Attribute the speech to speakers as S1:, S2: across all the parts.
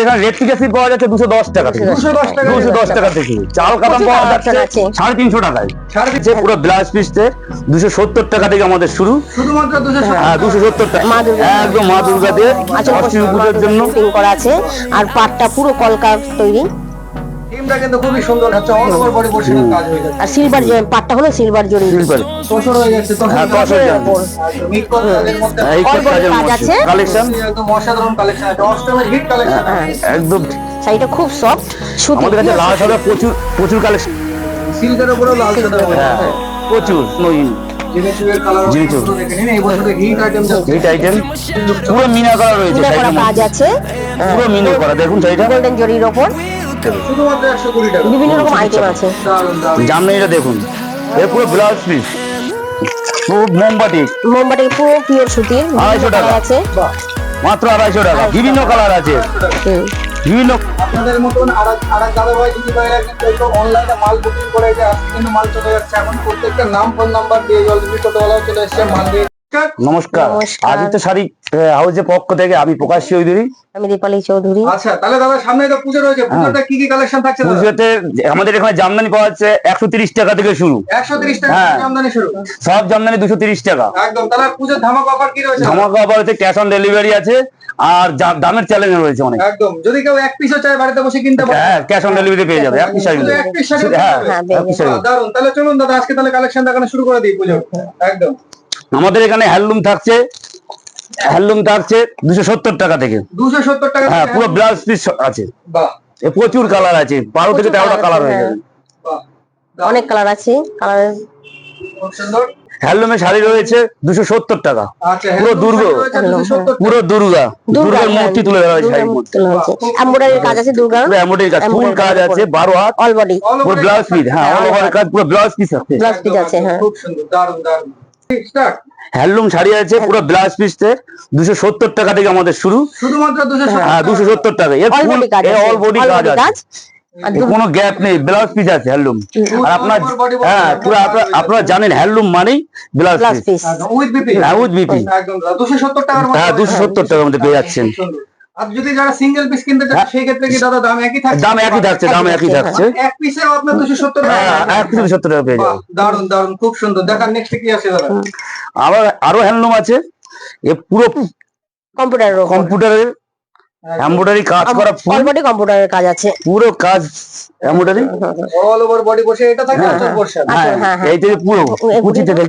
S1: এখানে রেপ্লিকেসি পাওয়া যাচ্ছে 210 টাকা থেকে। 210 টাকা থেকে চাল কাতাম পাওয়া যাচ্ছে 350 টাকায়। যে পুরো ব্লাউজ পিসতে 270 টাকা থেকে আমাদের শুরু,
S2: শুধুমাত্র 270।
S1: হ্যাঁ 270 টাকা একদম মা দুর্গা দিয়ে অষ্টমী পুজোর জন্য
S3: করা আছে। আর পাটটা পুরো কলকার তৈরি।
S2: টিমটা কিন্তু খুবই সুন্দর হচ্ছে, অল ওভার বডি পোর্শনের কাজ হয়ে যাচ্ছে।
S3: আর সিলভার পাটটা হলো সিলভার জরি।
S1: সিলভার
S2: তোষর হয়ে যাচ্ছে,
S1: হ্যাঁ তোষর
S3: উপর
S2: মিক কাজের মধ্যে
S1: এই কাজের
S3: কাজ আছে।
S1: মধ্যে কালেকশন
S2: একদম অসাধারণ কালেকশন আছে, অষ্টমের হিট কালেকশন।
S1: একদম।
S3: শাড়িটা খুব সফট সুতি।
S1: আমাদের কাছে লাল সাদা প্রচুর প্রচুর কালেকশন,
S2: সিল্কের উপরেও লাল সাদা
S1: হ্যাঁ প্রচুর নইন
S2: জিনিসের কালার
S1: জিনিস
S2: দেখে নিন। এই বছরের হিট আইটেম যাচ্ছে,
S1: হিট আইটেম পুরো মিনা করা রয়েছে,
S3: মিনা করা
S1: শাড়িটার
S3: কাজ
S1: মধ্যে
S3: আছে।
S1: পুরো মিনা করা। দেখুন শাড়িটা
S3: গোল্ডেন জরির উপর
S2: শুধুমাত্র 120 টাকা।
S3: বিভিন্ন রকম আইটেম আছে।
S2: দারুণ দারুণ।
S1: জামদানিটা দেখুন, এর পুরো ব্লাউজ পিস পুরো মোমবাতি
S3: মোমবাটি পুরো পিওর সুতির।
S1: 250 টাকা
S3: আছে
S2: বাহ,
S1: মাত্র 250 টাকা। বিভিন্ন কালার আছে, বিভিন্ন
S2: আপনাদের মতন আর দাদা ভাই দিদি ভাইরা কিন্তু অনলাইনে মাল বুকিং করে যে আজকে কিন্তু মাল চলে যাচ্ছে। এখন প্রত্যেকটা নাম ফোন নাম্বার দিয়ে অলরেডি টোটোওয়ালাও চলে এসেছে মাল দিয়ে।
S1: নমস্কার।
S3: নমস্কার।
S1: আদিত্য শাড়ি হাউসের পক্ষ থেকে আমি প্রকাশ চৌধুরী।
S3: আমি দীপালি চৌধুরী।
S2: আচ্ছা, তাহলে দাদা সামনে তো পুজো রয়েছে, পুজোতে কি কি কালেকশন থাকছে দাদা?
S1: পুজোতে আমাদের এখানে জামদানি পাওয়া যাচ্ছে 130 টাকা থেকে শুরু,
S2: 130 টাকা
S1: হ্যাঁ।
S2: থেকে আমদানি শুরু।
S1: সব জামদানি 230 টাকা।
S2: একদম। তাহলে পুজোর ধামাকা অফার কি রয়েছে?
S1: ধামাকা অফার হচ্ছে, ক্যাশ অন ডেলিভারি আছে, আর দামের চ্যালেঞ্জ রয়েছে অনেক।
S2: একদম। যদি কেউ এক পিসও চায় বাড়িতে বসে কিনতে পারে,
S1: হ্যাঁ ক্যাশ অন ডেলিভারি পেয়ে যাবে এক পিস শাড়ি
S2: শুধু
S1: নিলে।
S2: এক পিস শাড়ি
S1: হ্যাঁ
S3: হ্যাঁ,
S1: এক পিস শাড়ি।
S2: দারুন। তাহলে চলুন দাদা আজকে তাহলে কালেকশন দেখানো শুরু করে দিই পুজো। একদম।
S1: আমাদের এখানে হ্যান্ডলুম থাকছে 270 টাকা থেকে।
S2: 270 টাকা।
S1: হ্যাঁ পুরো ব্লাউজ পিস আছে,
S2: বাহ
S1: এ প্রচুর কালার আছে, 12 থেকে 13টা কালার হয়ে যাবে।
S2: বাহ,
S3: অনেক কালার আছে। কালার
S2: খুব সুন্দর।
S1: হ্যান্ডলুমের শাড়ি রয়েছে 270 টাকা।
S2: আচ্ছা,
S1: পুরো দুর্গ,
S2: 270
S1: পুরো দুর্গার মূর্তি তুলে ধরা হয়েছে শাড়ির মধ্যে।
S3: এমব্রয়ডারির কাজ আছে দুর্গার।
S1: পুরো এমব্রয়ডারি কাজ, ফুল কাজ আছে, 12 হাত
S3: অল বডি
S1: পুরো ব্লাউজ পিস। হ্যাঁ অল ওভার কাজ, পুরো ব্লাউজ পিস আছে।
S3: ব্লাউজ পিস আছে। হ্যাঁ
S2: খুব সুন্দর, দারুন দারুন। স্টার্ট।
S1: হ্যান্ডলুম শাড়ি আছে পুরো ব্লাউজ পিসতে 270 টাকা থেকে আমাদের শুরু,
S2: শুধুমাত্র 270।
S1: হ্যাঁ 270 টাকা। এর
S3: অল
S1: ফুল
S3: বডি কাজ
S1: অল বডি কাজ আছে,
S3: আর
S1: এর কোনো গ্যাপ নেই, ব্লাউজ পিস আছে হ্যান্ডলুম। আর আপনার হ্যাঁ পুরো আপনারা জানেন হ্যান্ডলুম মানেই blouse
S3: blouse
S1: piece.
S3: Piece
S2: with BP.
S1: হ্যাঁ উইথ বিপি,
S2: একদম 270 টাকার মধ্যে।
S1: হ্যাঁ 270 টাকার মধ্যে পেয়ে যাচ্ছেন।
S2: খুব সুন্দর। আর যদি যারা সিঙ্গেল পিস কিনতে চান সেই ক্ষেত্রে কি দাদা দাম একই থাকছে?
S1: দাম একই থাকছে, দাম একই থাকছে।
S2: এক পিসেও আপনার 270 টাকা।
S1: হ্যাঁ 170 টাকা পেয়ে
S2: বাহ,
S1: যাবেন।
S2: দারুন দারুন, খুব সুন্দর। দেখার নেক্সট কি আছে দাদা?
S1: আবার আরো হ্যান্ডলুম আছে, এ পুরো
S3: কম্পিউটারের উপর
S1: কম্পিউটারের এমব্রয়ডারি কাজ করা,
S3: অল
S1: ফুল
S3: বডি কম্পিউটারের কাজ আছে।
S1: পুরো কাজ এমব্রয়ডারি।
S2: অল ওভার বডি বসে এটা থাকে আচল পোরশন।
S1: হ্যাঁ
S3: হ্যাঁ, হ্যাঁ।
S1: এই যে পুরো কুচি থেকে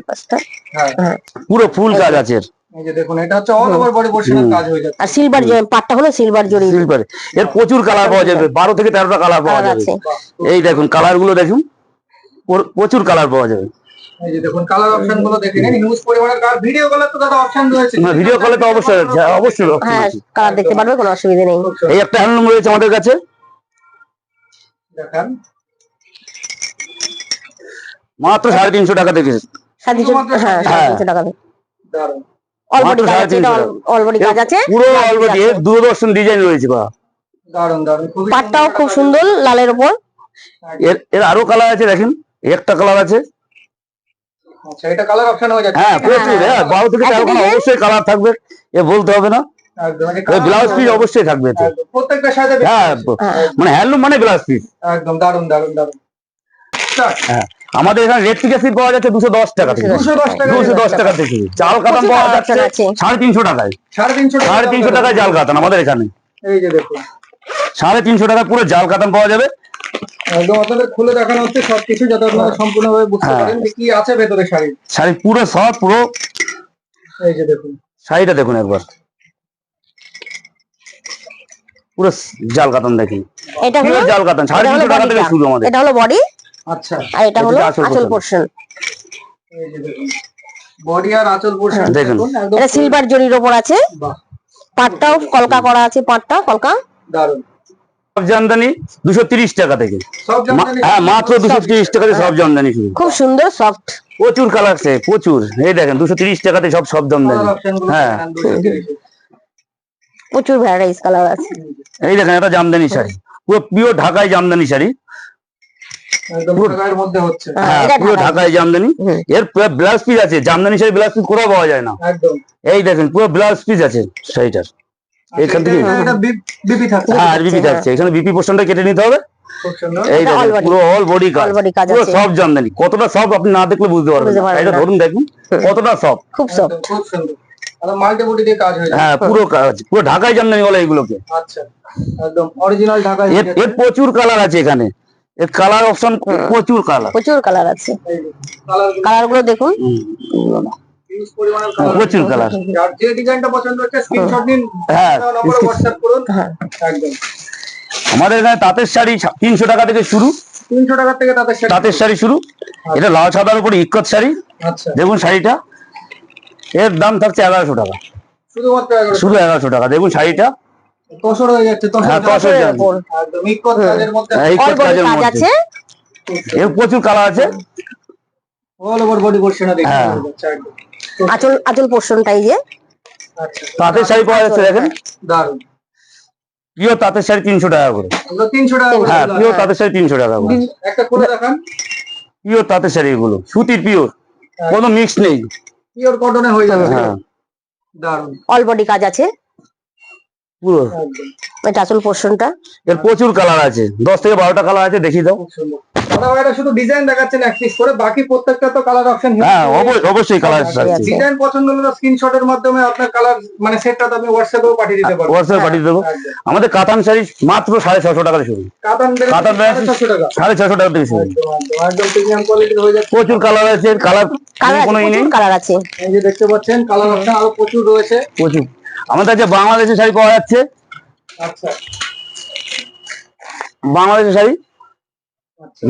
S2: হ্যাঁ,
S1: পুরো ফুল কাজ আছে এর।
S2: এই যে দেখুন এটা হচ্ছে অল ওভার বডি পোরশনের কাজ হয়ে যাচ্ছে।
S3: আর সিলভার পাটটা হলো সিলভার জরি।
S1: সিলভার, এর প্রচুর কালার পাওয়া যাবে, 12 থেকে 13টা কালার পাওয়া যাবে।
S3: আছে।
S1: এই দেখুন কালার গুলো দেখুন, প্রচুর কালার পাওয়া যাবে।
S2: এই যে দেখুন কালার অপশন গুলো দেখে নিন। হিউজ পরিমাণের কালার। ভিডিও কলে তো দাদা অপশন রয়েছে।
S1: ভিডিও কলে তো অবশ্যই অবশ্যই
S3: হ্যাঁ কালার দেখতে পারবে, কোনো অসুবিধা নেই।
S1: এই একটা হ্যান্ডলুম রয়েছে আমাদের কাছে,
S2: দেখান।
S1: মাত্র 350 টাকা থেকে।
S3: 350। হ্যাঁ 350 টাকা।
S2: দারুন।
S3: অল
S1: মাত্র
S3: বডি কাজ আছে,
S1: 350
S3: অল বডি কাজ আছে।
S1: পুরো অলরেডি দূরদর্শন ডিজাইন রয়েছে বা
S2: দারুন দারুন, খুবই
S3: পাটটাও খুব সুন্দর লালের উপর।
S1: এর এর আরো কালার আছে দেখেন, একটা কালার আছে।
S2: আচ্ছা, এটা কালার অপশন হয়ে যাচ্ছে।
S1: হ্যাঁ প্রচুর, হ্যাঁ 12 থেকে 13টা অবশ্যই কালার থাকবে, এ বলতে হবে না।
S2: একদম।
S1: এই ব্লাউজ পিস অবশ্যই থাকবে এতে।
S2: একদম, প্রত্যেকটা সাইজে
S1: হ্যাঁ মানে হ্যান্ডলুম মানে ব্লাউজ পিস।
S2: একদম দারুন দারুন দারুন। স্টার্ট।
S1: হ্যাঁ আমাদের এখানে রেপ্লিকেসি পাওয়া যাচ্ছে 210 টাকা থেকে।
S2: 210 টাকা।
S1: 210 টাকা থেকে চাল কাতান পাওয়া যাচ্ছে 350 টাকায়।
S2: 350
S1: টাকায় জাল কাতান আমাদের এখানে।
S2: এই যে দেখুন
S1: 350 টাকা পুরো জাল কাতান পাওয়া যাবে।
S2: একদম আপনাদের খুলে দেখানো হচ্ছে সবকিছু, যাতে আপনারা সম্পূর্ণভাবে বুঝতে পারেন যে কি আছে ভেতরে শাড়ি।
S1: শাড়ি পুরো সব পুরো,
S2: এই যে দেখুন
S1: শাড়িটা দেখুন একবার, পুরো জাল কাতান দেখুন।
S3: এটা হলো
S1: জাল কাতান 350 টাকা থেকে শুরু আমাদের।
S3: এটা হলো বডি,
S2: আচ্ছা।
S3: আর এটা হলো
S1: আঁচল
S3: আঁচল পোরশন।
S2: এই যে দেখুন বডি আর আঁচল পোরশন
S1: দেখুন।
S2: একদম।
S3: এটা সিলভার জরির উপর আছে।
S2: বাহ,
S3: পাটটাও কলকা করা আছে, পাটটা কলকা।
S2: দারুন।
S1: সব জামদানি 230 টাকা থেকে।
S2: সব জামদানি।
S1: হ্যাঁ মাত্র 230 টাকাতে সব জামদানি শুরু।
S3: খুব সুন্দর সফট।
S1: প্রচুর কালার আছে, প্রচুর। এই দেখেন 230 টাকাতে সব জামদানি।
S2: কালার অপশন গুলো
S1: হ্যাঁ
S2: দেখান 230
S3: প্রচুর ভ্যারাইটিস কালার আছে।
S1: এই দেখেন একটা জামদানি শাড়ি, পুরো পিওর ঢাকাই জামদানি শাড়ি।
S2: একদম ঢাকার মধ্যে হচ্ছে।
S1: হ্যাঁ
S3: এটা
S1: পুরো
S3: ঢাকাই।
S1: ঢাকাই জামদানি। এর পুরো ব্লাউজ পিস আছে, জামদানি শাড়ি ব্লাউজ পিস কোথাও পাওয়া যায় না।
S2: একদম।
S1: এই দেখেন পুরো ব্লাউজ পিস আছে শাড়িটার। এখান থেকে
S2: এটা বিপি থাকছে।
S1: হ্যাঁ বিপি থাকছে, এখানে বিপি পোর্শনটা কেটে নিতে হবে।
S2: খুব সুন্দর।
S1: এই
S3: এটা
S1: দেখেন
S3: all body।
S1: পুরো অল বডি কাজ,
S3: All body কাজ
S1: পুরো
S3: আছে।
S1: সব জামদানি। কতটা সব আপনি না দেখলে বুঝতে পারবেন
S3: বুঝতে
S1: না।
S3: পারবেন
S1: এটা
S3: না।
S1: ধরুন দেখুন কতটা সব।
S3: খুব সফট।
S2: একদম খুব সুন্দর। আর মাল্টি বডি দিয়ে কাজ হয়ে যায়।
S1: হ্যাঁ পুরো কাজ, পুরো ঢাকাই জামদানি বলে এগুলোকে।
S2: আচ্ছা একদম অরিজিনাল ঢাকায়
S1: এর এর প্রচুর কালার আছে এখানে, এর কালার অপশন প্রচুর কালার।
S3: প্রচুর কালার আছে,
S2: কালার
S3: কালার গুলো দেখুন।
S2: ইউজ পরিমাণের কালার
S1: প্রচুর কালার।
S2: যার যে ডিজাইনটা পছন্দ হচ্ছে স্ক্রিনশট নিন,
S1: হ্যাঁ,
S2: নম্বরে হোয়াটসঅ্যাপ করুন। একদম
S1: আমাদের এখানে তাঁতের শাড়ি 300 টাকা থেকে শুরু,
S2: 300 টাকা থেকে
S1: তাঁতের শাড়ি শুরু। এটা লাল সাদার উপর ইক্কত শাড়ি।
S2: আচ্ছা
S1: দেখুন শাড়িটা, এর দাম থাকছে 1100 টাকা,
S2: শুধুমাত্র 1100
S1: শুধু 1100 টাকা। দেখুন শাড়িটা
S2: তসর হয়ে যাচ্ছে,
S1: হ্যাঁ,
S2: তসর
S1: তসর
S2: যাচ্ছে।
S3: উপর।
S2: একদম ইকত কাজের মধ্যে
S1: হ্যাঁ,
S3: অল
S1: ইক্কত
S3: বডি
S1: কাজের
S3: কাজ
S1: মধ্যে
S3: আছে।
S1: এর প্রচুর কালার আছে।
S2: অল ওভার বডি পোরশনে দেখতে
S1: হ্যাঁ।
S2: যাচ্ছে একদম।
S3: আঁচল, আঁচল পোর্শনটাই যে
S2: আচ্ছা
S1: তাঁতের শাড়ি পাওয়া যাচ্ছে দেখেন,
S2: দারুন।
S1: পিওর তাঁতের শাড়ি 300 টাকা করে।
S2: এগুলো 300 টাকা করে
S1: হ্যাঁ
S2: দাম।
S1: পিওর তাঁতের শাড়ি 300 টাকা করে।
S2: একটা খুলে দেখান।
S1: পিওর তাঁতের শাড়ি এগুলো, সুতির পিওর, কোনো মিক্স নেই।
S2: পিওর কটনে হয়ে যাবে।
S1: হ্যাঁ
S2: দারুন
S3: অল বডি কাজ আছে।
S1: পুরো।
S2: একদম
S3: এটা আঁচল পোর্শনটা।
S1: এর প্রচুর কালার আছে, 10 থেকে 12টা কালার আছে, দেখিয়ে দাও।
S2: খুব সুন্দর। দাদা ভাইরা শুধু ডিজাইন দেখাচ্ছেন এক পিস করে, বাকি প্রত্যেকটা তো কালার অপশন।
S1: হ্যাঁ অবশ্যই কালার আছে।
S2: ডিজাইন পছন্দ হলে স্ক্রিনশটের মাধ্যমে আপনার কালার মানে সেটটা আপনি হোয়াটসঅ্যাপেও পাঠিয়ে দিতে পারবেন।
S1: হোয়াটসঅ্যাপে পাঠিয়ে দেবো।
S2: একদম।
S1: আমাদের কাতান শাড়ি মাত্র 650 টাকা থেকে শুরু।
S2: কাতান
S1: কাতান বেনারসি
S2: 650 টাকা।
S1: 650 টাকা থেকে শুরু।
S2: একদম একদম প্রিমিয়াম কোয়ালিটির হয়ে যাচ্ছে।
S1: প্রচুর কালার আছে, কালার
S3: কালার
S1: কোনো ই নেই,
S3: প্রচুর কালার আছে।
S2: এই যে দেখতে পাচ্ছেন কালার অপশন আরো প্রচুর রয়েছে।
S1: প্রচুর। আমাদের কাছে বাংলাদেশের শাড়ি পাওয়া যাচ্ছে,
S2: আচ্ছা
S1: বাংলাদেশের শাড়ি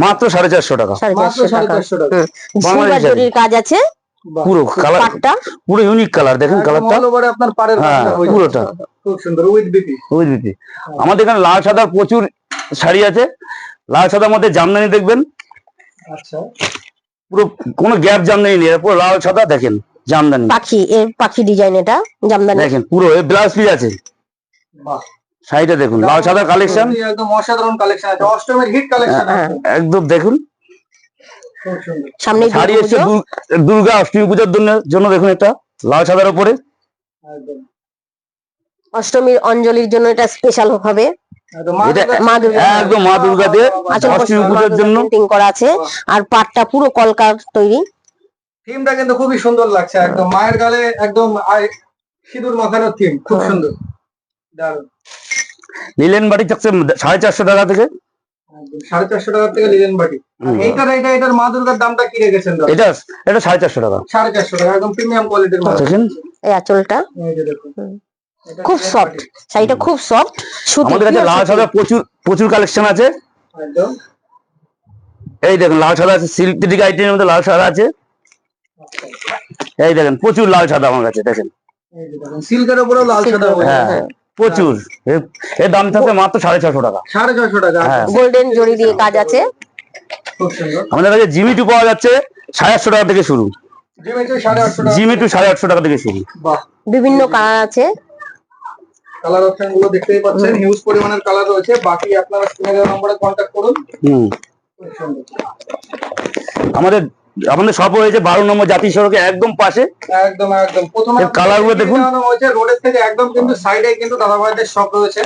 S1: মাত্র 450 টাকা।
S2: মাত্র 450 টাকা।
S3: সিলভার জরির কাজ আছে।
S2: বাহ।
S1: পুরো কালার,
S3: পাটটা
S1: পুরো ইউনিক কালার। দেখেন
S2: একদম
S1: কালারটা,
S2: all over আপনার পাড়ের
S1: হ্যাঁ
S2: কাজটা হয়ে যাচ্ছে।
S1: পুরোটা
S2: খুব সুন্দর উইথ বিপি।
S1: বুঝলি। আমাদের এখানে লাল সাদার প্রচুর শাড়ি আছে। লাল সাদার মধ্যে জামদানি দেখবেন,
S2: আচ্ছা
S1: পুরো কোনো গ্যাপ জামদানি নেই, পুরো লাল সাদা। দেখেন জামদানি,
S3: পাখি, এর পাখি ডিজাইন, এটা জামদানি।
S1: দেখেন পুরো ব্লাউজ পিস আছে।
S2: বাহ
S1: শাড়িটা দেখুন, লাল সাদা কালেকশন,
S2: একদম অসাধারণ কালেকশন আছে, অষ্টমের হিট কালেকশন
S3: হ্যাঁ।
S2: আছে।
S1: একদম দেখুন।
S2: খুব সুন্দর।
S3: সামনে
S1: শাড়ি এসছে দুর্গা অষ্টমী পূজার জন্য। দেখুন এটা লাল সাদার উপরে।
S2: একদম
S3: অষ্টমীর অঞ্জলির জন্য এটা স্পেশাল হবে।
S2: একদম
S1: এটা
S3: মা দুর্গা।
S1: একদম মা দুর্গা দিয়ে
S3: আঁচল
S1: অষ্টমী পূজার জন্য।
S3: প্রিন্টিং করা আছে। আর পাটটা পুরো কলকার তৈরি।
S2: থিমটা কিন্তু খুবই সুন্দর লাগছে, একদম মায়ের গালে একদম সিঁদুর মাখানোর থিম, খুব সুন্দর দারুণ।
S1: লিলেন বাটি থাকছে 450 টাকা থেকে।
S2: একদম 450 টাকা থেকে লিলেন বাটি। এটার মা দুর্গার দামটা কি রেখেছেন দাদা?
S1: এটা 450 টাকা।
S2: 450 টাকা, একদম প্রিমিয়াম কোয়ালিটির মাল।
S1: দেখেন
S3: এই আঁচলটা
S2: এই যে দেখুন এটা
S3: খুব
S2: লিলেন
S3: সফট,
S2: বাটি।
S3: শাড়িটা খুব সফট।
S1: আমাদের কাছে লাল সাদা প্রচুর প্রচুর কালেকশন আছে।
S2: একদম
S1: এই দেখুন লাল সাদা আছে, সিল্ক আইটেমের মধ্যে লাল সাদা আছে। এই দেখেন প্রচুর লাল সাদা আমার কাছে। দেখেন
S2: এই যে দেখুন সিল্কের উপরেও লাল সাদা হয়ে
S1: হ্যাঁ
S2: যাচ্ছে।
S1: প্রচুর। এর দাম থাকছে মাত্র 650 টাকা।
S2: 650 টাকা।
S1: হ্যাঁ।
S3: গোল্ডেন জরি দিয়ে কাজ আছে।
S2: খুব সুন্দর।
S1: আমাদের কাছে জিমিটু পাওয়া যাচ্ছে 850 টাকা থেকে শুরু।
S2: জিমিটু 850 টাকা।
S1: জিমিটু 850 টাকা থেকে শুরু।
S2: বাহ
S3: বিভিন্ন কালার আছে।
S2: কালার অপশন গুলো দেখতেই পাচ্ছেন, হিউজ পরিমাণের কালার রয়েছে। বাকি আপনারা স্ক্রিনে দেওয়া নম্বরে কন্ট্যাক্ট করুন।
S1: হুম।
S2: খুব সুন্দর।
S1: আমাদের আমাদের শপ হয়েছে 12 নম্বর জাতীয় সড়কে একদম পাশে।
S2: একদম একদম প্রথমে
S1: এর কালার গুলো দেখুন।
S2: হয়েছে রোডের থেকে একদম কিন্তু সাইডে কিন্তু দাদা ভাইদের শপ রয়েছে।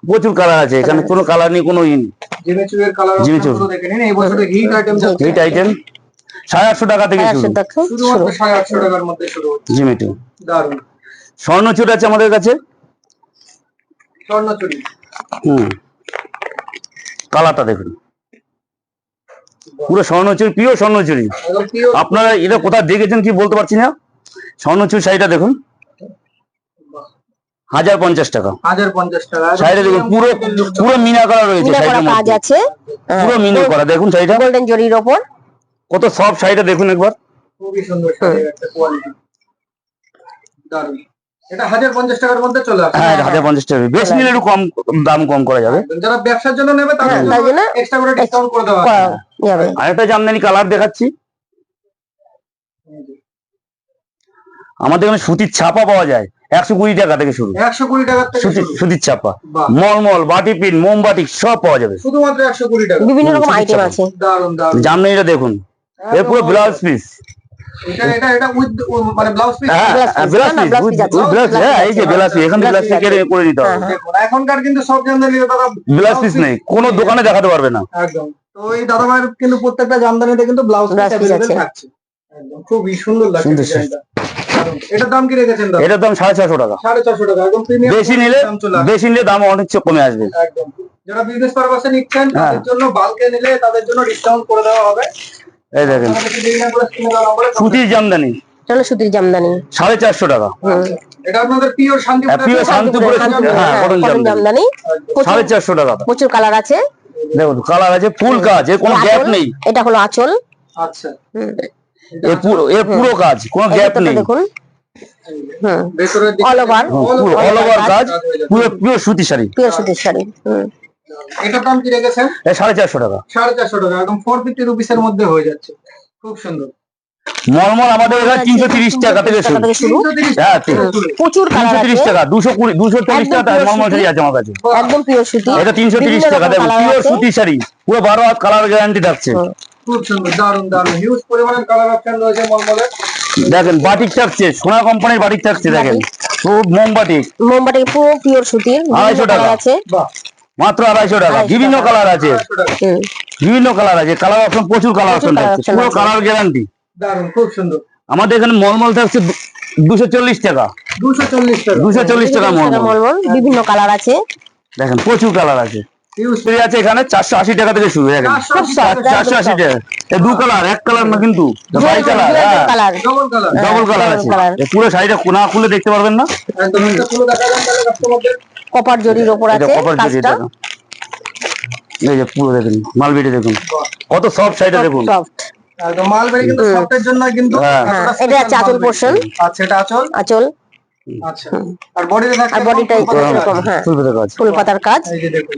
S1: প্রচুর কালার আছে এখানে, কোনো কালার নেই, কোনো ই নেই।
S2: জিমিচুরের কালার
S1: জিমিচু।
S2: অপশন গুলো দেখে নিন। এই বছরের হিট আইটেম যাচ্ছে।
S1: হিট আইটেম 850 টাকা থেকে শুরু।
S2: শুধুমাত্র 850 টাকার মধ্যে শুরু হচ্ছে।
S1: জিমিটু।
S2: দারুণ।
S1: স্বর্ণচূড় আছে আমাদের কাছে।
S2: স্বর্ণচুরি।
S1: হুম। কালারটা দেখুন, পুরো স্বর্ণচুরি, পিওর স্বর্ণচুরি।
S2: একদম পিওর।
S1: আপনারা এটা কোথায় দেখেছেন কি বলতে পারছি না। স্বর্ণচুরি শাড়িটা দেখুন 1050 টাকা।
S2: 1050 টাকা।
S1: শাড়িটা দেখুন পুরো পুরো মিনা করা রয়েছে
S3: মিনা করা
S1: শাড়িটার
S3: কাজ
S1: মধ্যে।
S3: আছে।
S1: পুরো মিনা করা। দেখুন শাড়িটা
S3: গোল্ডেন জরির ওপর।
S1: কত সব। শাড়িটা দেখুন একবার।
S2: খুবই সুন্দর শাড়ির একটা কোয়ালিটি। দারুণ। এটা 1050 টাকার মধ্যে চলে আসে।
S1: হ্যাঁ 1050 টাকা। বেশি নিলে একটু কম দাম কম করা যাবে।
S2: যারা ব্যবসার জন্য নেবে তাদের
S3: তার জন্য
S2: জন্য এক্সট্রা করে ডিসকাউন্ট করে দেওয়া
S3: করা
S2: হবে।
S3: যাবে।
S1: আরেকটা জামদানি কালার দেখাচ্ছি। আমাদের এখানে সুতির ছাপা পাওয়া যায় 120 টাকা থেকে শুরু।
S2: 120 টাকা থেকে শুরু।
S1: সুতির ছাপা,
S2: বাহ।
S1: মলমল, বাটি পিন, মোমবাটি সব পাওয়া যাবে।
S2: শুধুমাত্র 120 টাকা।
S3: বিভিন্ন রকম
S1: সুতির
S3: আইটেম
S1: ছাপা।
S3: আছে।
S2: দারুণ দারুণ।
S1: জামদানিটা দেখুন, এর পুরো ব্লাউজ পিস।
S2: এটা উইথ মানে ব্লাউজ পিস।
S1: হ্যাঁ ব্লাউজ
S3: না,
S1: পিস
S3: blouse
S1: উইথ
S3: piece আছে।
S1: ব্লাউজ, হ্যাঁ এই যে ব্লাউজ পিস, এখান থেকে ব্লাউজ পিস কেটে করে দিতে হবে।
S2: দেখুন এখনকার কিন্তু সব জামদানি দাদা
S1: ব্লাউজ পিস নেই, কোনো দোকানে দেখাতে পারবে না।
S2: একদম। তো এই দাদা ভাইয়ের কিন্তু প্রত্যেকটা জামদানিতে কিন্তু blouse piece
S3: Blouse piece
S2: available
S3: আছে।
S2: থাকছে। একদম খুবই সুন্দর লাগছে
S1: সুন্দর।
S2: ডিজাইনটা। এটার দাম কি রেখেছেন দাদা?
S1: এটার দাম 450 টাকা।
S2: 450 টাকা একদম প্রিমিয়াম।
S1: বেশি নিলে
S2: দাম চলে আসবে।
S1: বেশি নিলে দাম অনেক কমে আসবে।
S2: একদম। যারা বিজনেস পারপাসে নিচ্ছেন
S1: হ্যাঁ।
S2: তাদের জন্য বালকে নিলে তাদের জন্য ডিসকাউন্ট করে দেওয়া হবে।
S1: এই দেখেন
S2: আপনারা যদি ডিজাইনগুলো স্ক্রিনে দেওয়া নম্বরে
S1: সুতির জামদানি
S3: চলো সুতির জামদানি।
S1: 450 টাকা।
S2: এটা আপনাদের পিওর শান্তিপুর।
S1: পিওর শান্তিপুরের সুতি, হ্যাঁ কটন
S3: কটন
S1: জামদানি
S3: জামদানি। প্রচুর
S1: 450 টাকা।
S3: প্রচুর কালার আছে।
S1: দেখুন কালার আছে, ফুল কাজ, এর কোনো গ্যাপ
S3: আঁচল,
S1: নেই।
S3: এটা হলো আঁচল।
S2: আচ্ছা।
S1: এর পুরো কাজ, কোনো গ্যাপ
S3: ভেতরটা
S1: নেই।
S3: দেখুন।
S2: ভেতরের দিকে
S3: All over।
S1: পুরো অল ওভার কাজ, পুরো পিওর সুতি শাড়ি।
S3: পিওর সুতির শাড়ি।
S2: এটার দাম কি রেখেছেন?
S1: 450 টাকা।
S2: 450 টাকা একদম 450 রুপিসের মধ্যে হয়ে যাচ্ছে। খুব সুন্দর।
S1: মলমল আমাদের এখানে 330 টাকা থেকে শুরু।
S2: 330
S1: হ্যাঁ
S3: প্রচুর কালার
S1: 330
S3: আছে।
S1: টাকা, 240 240 টাকা
S3: একদম
S1: মলমল
S3: pure
S1: শাড়ি আছে আমার কাছে।
S3: একদম পিওর সুতি।
S1: এটা 330 টাকা। দেখুন পিওর সুতি শাড়ি, পুরো 12 হাত কালার গ্যারান্টি থাকছে।
S2: খুব সুন্দর, দারুন দারুন হিউজ পরিমাণের কালার অপশন রয়েছে মলমলের।
S1: দেখেন বাটিক থাকছে, সোনা কোম্পানির বাটিক থাকছে। দেখেন খুব মোমবাটিক,
S3: মোমবাটি পুরো পিওর সুতির।
S1: 250 টাকা।
S3: কালার আছে।
S2: বাহ,
S1: মাত্র 250 টাকা। বিভিন্ন কালার আছে,
S2: 400 টাকা।
S1: বিভিন্ন কালার আছে, কালার অপশন প্রচুর কালার
S3: প্রচুর
S1: অপশন
S3: colour
S1: থাকছে,
S3: option
S1: পুরো
S3: আছে।
S1: Colour guarantee.
S2: দারুন খুব সুন্দর।
S1: আমাদের এখানে মলমল থাকছে 240 টাকা।
S2: 240 টাকা।
S1: 240 টাকা মলমল।
S3: মলমল বিভিন্ন কালার আছে।
S1: দেখেন প্রচুর কালার আছে।
S2: হিউজ
S1: শুরু আছে এখানে 480 টাকা থেকে শুরু। দেখেন 480 টাকা। এই দু কালার, এক কালার না কিন্তু বাই কালার। হ্যাঁ
S3: colour.
S2: Double colour.
S1: Double colour আছে।
S3: colour।
S1: এই পুরো শাড়িটা কোনা খুলে দেখতে পারবেন না।
S2: একদম এটা পুরো দেখা যান তাহলে কাস্টমারদের।
S3: কপার জরির উপর
S1: এটা
S3: আছে
S1: কপার জরি।
S3: কাজটা।
S1: দেখুন এই যে পুরো দেখুন মালবিটি, দেখুন কত সফট শাড়িটা দেখুন।
S3: সফট।
S2: একদম মালবেরি কিন্তু সফটের জন্য কিন্তু
S1: হ্যাঁ।
S2: এতটা
S3: হ্যাঁ, এটা
S2: special
S3: হচ্ছে আঁচল
S2: মালবেরি।
S3: portion।
S2: আচ্ছা এটা আঁচল।
S3: আঁচল
S2: আচ্ছা আর বডিতে থাকছে
S3: আর বডিটা
S2: এরকম
S3: এরকম। হ্যাঁ
S1: ফুল পেতে কাজ।
S3: ফুল পাতার কাজ
S2: এই যে দেখুন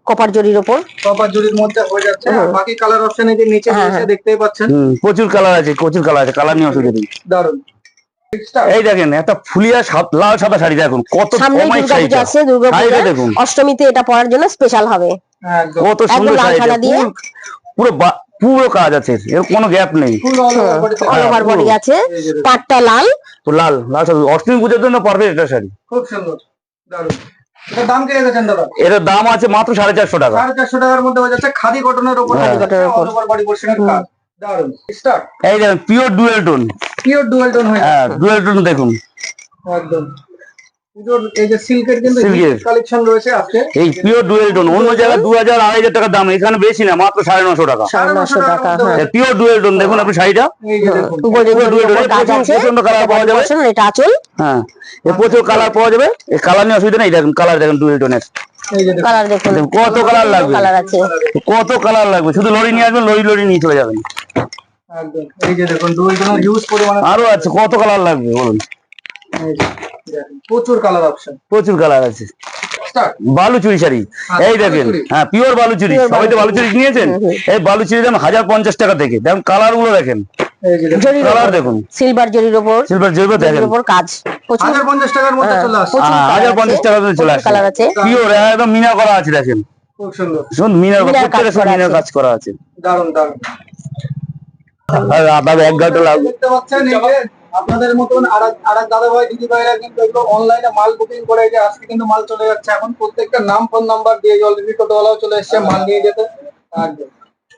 S3: কপার জরির উপর।
S2: কপার জরির মধ্যে হয়ে যাচ্ছে। আর বাকি কালার অপশন এই যে নিচে
S3: হ্যাঁ,
S2: রয়েছে দেখতেই পাচ্ছেন।
S1: প্রচুর কালার আছে, প্রচুর কালার আছে, কালার নিয়ে অসুবিধা নেই।
S2: দারুন।
S1: এই দেখেন একটা ফুলিয়া লাল সাদা শাড়ি, দেখুন কত
S3: সামনে
S1: কমাই
S3: দুর্গাপূজা
S1: শাড়িটা।
S3: আছে। দুর্গাপূজা
S1: শাড়িটা দেখুন
S3: অষ্টমীতে এটা পরার জন্য স্পেশাল হবে।
S2: একদম
S1: কত সুন্দর
S3: লাল
S1: শাড়িটা,
S3: সাদা দিয়ে।
S1: পুরো পুরো কাজ আছে, এর কোনো গ্যাপ নেই।
S2: ফুল অল ওভার বডিতে।
S3: অল ওভার বডি আছে।
S2: এই যে দেখুন,
S3: পাটটা লাল।
S1: তো লাল লাল সাদা অষ্টমী পুজোর জন্য পারফেক্ট এটা শাড়ি।
S2: খুব সুন্দর দারুন। এটার দাম কি রেখেছেন দাদা?
S1: এটার দাম আছে মাত্র 450 টাকা।
S2: 450 টাকার মধ্যে হয়ে যাচ্ছে। খাদি কটনের উপর
S1: হ্যাঁ।
S2: অল ওভার বডি পোর্শনের কাজ। দারুন। স্টার্ট
S1: এই দেখেন pure dual tone.
S2: Pure dual tone হয়ে
S1: হ্যাঁ ডুয়েল টোন দেখুন।
S2: একদম পুজোর এই যে সিল্কের কিন্তু
S1: Silk-এর।
S2: কালেকশন রয়েছে আজকে।
S1: এই পিওর ডুয়েল টোন অন্য জায়গায় 2000 2500 টাকা দাম, এখানে বেশি না, মাত্র 950 টাকা।
S3: 950 টাকা। হ্যাঁ
S1: পিওর ডুয়েল টোন দেখুন আপনি শাড়িটা।
S2: এই যে দেখুন
S3: বডির
S1: dual tone,
S3: উপর কাজ
S1: প্রচুর
S3: আছে।
S1: প্রচন্ড colour পাওয়া যাবে।
S3: portion, এটা আঁচল।
S1: হ্যাঁ এর প্রচুর কালার পাওয়া যাবে, এই কালার নিয়ে অসুবিধা নেই। দেখুন কালার দেখুন ডুয়েল টোনের,
S2: এই যে দেখুন
S3: কালার দেখুন
S1: কত কালার লাগবে,
S3: কালার আছে।
S1: কত কালার লাগবে। শুধু লরি নিয়ে আসবেন, লরি লরি নিয়ে চলে যাবেন।
S2: একদম এই যে দেখুন ডুয়াল টোনের হিউজ পরিমাণে।
S1: আরো আছে, কত কালার লাগবে বলুন।
S2: এই যে দেখুন প্রচুর কালার অপশন।
S1: প্রচুর কালার আছে।
S2: স্টার্ট
S1: বালুচুরি শাড়ি, এই দেখেন।
S2: বালুচুরি।
S1: হ্যাঁ পিওর বালুচুরি,
S3: Pure
S1: সবাই তো বালুচুরি নিয়েছেন। এই বালুচুরি দাম 1050 টাকা থেকে। দেখুন কালার গুলো দেখেন,
S2: এই যে দেখুন
S3: জরির
S1: কালার
S3: উপর
S1: দেখুন,
S3: সিলভার জরির উপর।
S1: সিলভার জৈব দেখেন।
S3: জরির উপর কাজ প্রচুর।
S2: 1050 টাকার মধ্যে চলে আসছে।
S3: প্রচুর colour
S1: 1050
S3: আছে,
S1: টাকা করে চলে
S3: প্রচুর
S1: আসছে।
S3: কালার আছে।
S1: পিওর একদম মিনা করা আছে, দেখেন
S2: খুব সুন্দর
S1: শুনুন মিনার
S3: মিনার কাজ
S1: প্রত্যেকটা
S3: করা
S1: মিনার
S3: আছে।
S1: কাজ করা আছে।
S2: দারুন দারুন।
S1: আর আপনাকে 1 ঘন্টা লাগবে।
S2: দেখতে পাচ্ছেন এই যে আপনাদের মতন আরেক দাদা ভাই দিদি ভাইরা কিন্তু এগুলো অনলাইনে মাল বুকিং করে যে আজকে কিন্তু মাল চলে যাচ্ছে। এখন প্রত্যেকটা নাম ফোন নাম্বার দিয়ে অলরেডি টোটোওয়ালাও চলে এসেছে মাল নিয়ে যেতে। একদম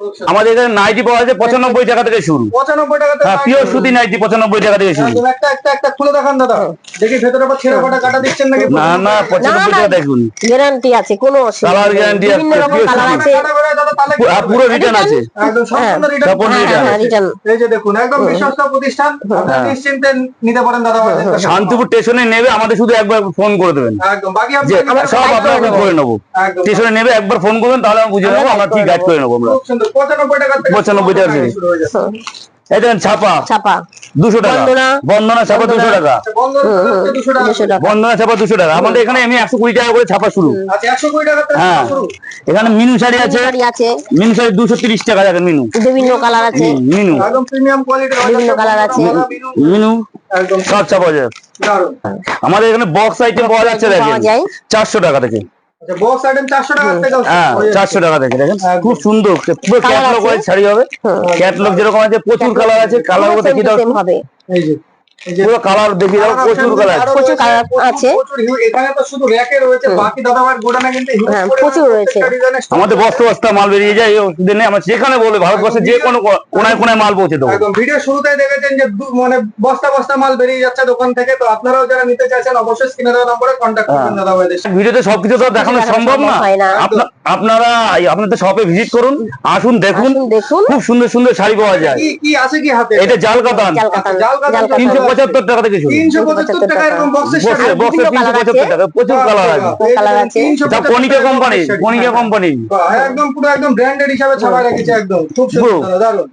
S2: খুব সুন্দর।
S1: আমাদের এখানে নাইটি পাওয়া যায় 95 টাকা থেকে শুরু।
S2: 95 টাকাতে
S1: হ্যাঁ পিওর সুতি নাইটি 95 টাকা থেকে শুরু।
S2: একদম একটা খুলে দেখান দাদা, দেখি ভেতরে আবার ছেঁড়া ফাটা কাটা দিচ্ছেন নাকি?
S1: না না 95 টাকা দেখুন,
S3: গ্যারান্টি আছে, কোনো অসুবিধা
S1: কালার
S3: নেই।
S1: গ্যারান্টি আছে,
S3: বিভিন্ন রকম
S1: pure
S3: কালার
S1: সুতি।
S3: আছে।
S2: কাটা বেরোয় দাদা তাহলে কি হবে?
S1: পুরো রিটার্ন আছে।
S2: একদম সম্পূর্ণ রিটার্ন।
S1: সম্পূর্ণ
S3: হ্যাঁ,
S1: return
S3: হ্যাঁ,
S1: আছে।
S3: return।
S2: এই যে দেখুন একদম বিশ্বস্ত প্রতিষ্ঠান, আপনারা নিশ্চিন্তে নিতে পারেন দাদা ভাইদের কাছে।
S1: শান্তিপুর স্টেশনে নেবে, আমাদের শুধু একবার ফোন করে দেবেন
S2: একদম বাকি
S1: যে
S2: আপনারা
S1: সব আপনারা করে নেবো।
S2: একদম
S1: স্টেশনে নেবে একবার ফোন করবেন, তাহলে আমি বুঝে নেবো আমরা কি গাইড করে নেবো আমরা।
S2: খুব সুন্দর। 95 টাকা থেকে
S1: 95 টাকা থেকে।
S2: শুরু হয়ে যাচ্ছে।
S1: এই দেখেন ছাপা
S3: ছাপা
S1: 200 টাকা,
S3: বন্দনা।
S1: বন্দনা ছাপা 200 টাকা,
S2: আচ্ছা, বন্ধ হচ্ছে 200 টাকা।
S3: 200 টাকা।
S1: বন্দনা ছাপা 200 টাকা। আমাদের এখানে আমি 120 টাকা করে ছাপা শুরু।
S2: আচ্ছা 120 টাকা থেকে
S1: হ্যাঁ
S2: শুরু।
S1: এখানে মিনু শাড়ি আছে,
S3: শাড়ি আছে,
S1: মিনু শাড়ি 230 টাকা। দেখেন মিনু,
S3: বিভিন্ন কালার আছে।
S1: মিনু
S2: একদম প্রিমিয়াম কোয়ালিটির
S3: বিভিন্ন কালার আছে।
S1: মিনু
S2: একদম
S1: সব ছাপা যায়।
S2: দারুন।
S1: আমাদের এখানে বক্স আইটেম পাওয়া যাচ্ছে,
S3: পাওয়া
S1: দেখেন
S3: যায়।
S1: 400 টাকা থেকে।
S2: আচ্ছা বক্স আইটেম 400 টাকা থেকে
S1: হ্যাঁ 400 টাকা থেকে দেখেন খুব সুন্দর পুরো ক্যাটালগ ওয়াইজ শাড়ি হবে। ক্যাটালগ যেরকম আছে প্রচুর কালার আছে, কালার গুলো দেখি দাও একটু।
S3: হবে
S2: এই যে
S1: পুরো কালার দেখি দাও, প্রচুর কালার আছে।
S3: প্রচুর কালার আছে।
S2: এখানে তো শুধু র্যাকে রয়েছে, বাকি দাদাভাইয়ের গোডাউনে কিন্তু হিউজ
S3: হ্যাঁ,
S2: পরিমাণে
S3: প্রচুর রয়েছে।
S2: প্রত্যেকটা ডিজাইনের stock
S1: আমাদের বস্তা বস্তা মাল বেরিয়ে যায়, এই অসুবিধা নেই। আমরা যেখানে বলে ভারতবর্ষের যে কোনো কোনায় কোনায় মাল পৌঁছে দেবো।
S2: একদম ভিডিও শুরুতেই দেখেছেন যে মানে বস্তা বস্তা মাল বেরিয়ে যাচ্ছে দোকান থেকে। তো আপনারাও যারা নিতে চাইছেন অবশ্যই স্ক্রিনে দেওয়া নম্বরে কন্ট্যাক্ট করবেন দাদাভাইদের সাথে।
S1: ভিডিওতে সবকিছু তো দেখানো সম্ভব না।
S3: হয় না।
S1: আপনারা আপনাদের শপে ভিজিট করুন, আসুন দেখুন,
S3: আসুন দেখুন।
S1: খুব সুন্দর সুন্দর শাড়ি পাওয়া যায়।
S2: কি কি আছে কি হাতে?
S1: এটা জাল কাতান,
S3: জাল কাতান,
S2: জাল কাতান
S3: জাল কাতান।
S1: 375 টাকা থেকে শুরু।
S2: 375 টাকা এরকম বক্সের শাড়ি।
S1: বক্সে 375 টাকা, প্রচুর কালার আছে।
S3: কালার আছে।
S1: এটা কনিকা কোম্পানি, কনিকা কোম্পানি।
S2: একদম পুরো একদম ব্র্যান্ডেড হিসাবে ছাপায় রেখেছে একদম। খুব সুন্দর দারুণ।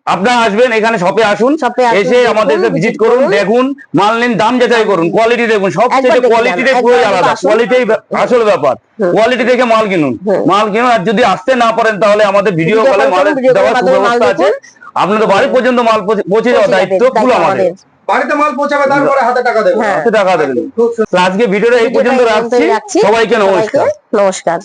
S1: আপনারা আসবেন এখানে, শপে আসুন,
S3: শপে আসুন,
S1: এসে
S3: দেখুন,
S1: আমাদেরকে ভিজিট করুন, দেখুন, মাল নিন, দাম যাচাই করুন, কোয়ালিটি দেখুন। সবচেয়ে
S3: একবার দেখে
S1: কোয়ালিটিতে
S3: যান,
S1: পুরো
S3: একবার
S1: আলাদা,
S3: আসুন।
S1: কোয়ালিটি আসল ব্যাপার। কোয়ালিটি দেখে মাল কিনুন, মাল কিনুন। আর যদি আসতে না পারেন তাহলে আমাদের ভিডিও
S3: ভিডিও
S1: কলে
S3: কল
S1: মালের
S3: করুন, ভিডিও
S1: দেওয়ার
S3: কলের মাধ্যমে মাল
S1: সুব্যবস্থা আছে।
S3: দেখুন।
S1: আপনাদের বাড়ি পর্যন্ত মাল পৌঁছে যাওয়ার দায়িত্ব পুরো আমাদের।
S2: বাড়িতে মাল পৌঁছাবে, তারপরে হাতে টাকা দেবে।
S3: হ্যাঁ।
S1: টাকা দেবেন।
S2: খুব সুন্দর।
S1: আজকে ভিডিওটা এই পর্যন্ত রাখছি। সবাইকে নমস্কার।
S3: নমস্কার।